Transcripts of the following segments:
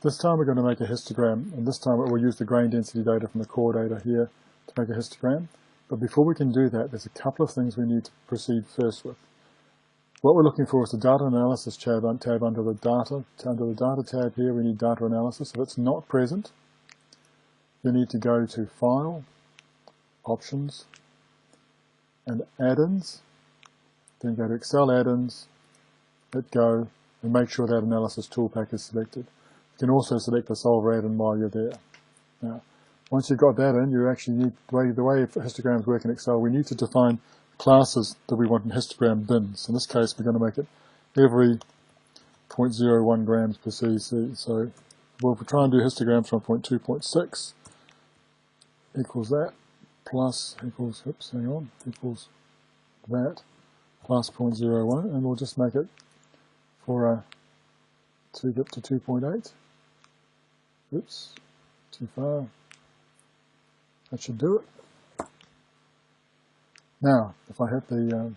This time we're going to make a histogram, and this time we'll use the grain density data from the core data here to make a histogram. But before we can do that, there's a couple of things we need to proceed first with. What we're looking for is the data analysis tab under the data. Under the data tab here, we need data analysis. If it's not present, you need to go to File, Options, and Add-ins. Then go to Excel Add-ins, hit Go, and make sure that analysis toolpack is selected. You can also select the solver add-in while you're there. Now, once you've got that in, you actually need, the way histograms work in Excel, we need to define classes that we want in histogram bins. In this case, we're going to make it every 0.01 grams per cc. So we'll try and do histograms from 0.2.6 equals that, plus equals, equals that, plus 0.01, and we'll just make it for a, to get to 2.8. Oops, too far. That should do it. Now, if I hit the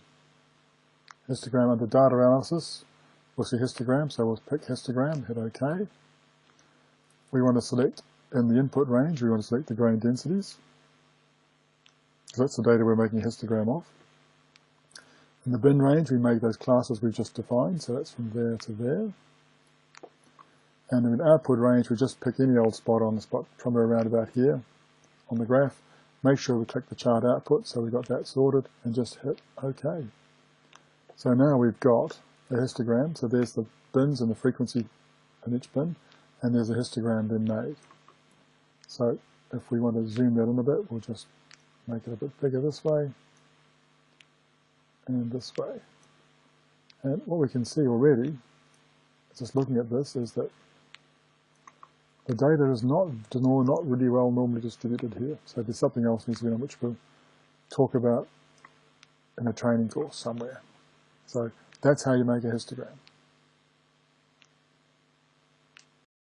histogram under data analysis, we'll see histogram, so we'll pick histogram, hit OK. We want to select, in the input range, we want to select the grain densities, because that's the data we're making a histogram of. In the bin range, we make those classes we've just defined, so that's from there to there. And in the output range, we just pick any old spot on the spot, somewhere around about here on the graph. Make sure we click the chart output, so we've got that sorted, and just hit OK. So now we've got a histogram, so there's the bins and the frequency in each bin, and there's a histogram bin made. So if we want to zoom that in a bit, we'll just make it a bit bigger this way, and this way. And what we can see already, just looking at this, is that the data is not really well normally distributed here. So there's something else needs to be done, which we'll talk about in a training course somewhere. So that's how you make a histogram.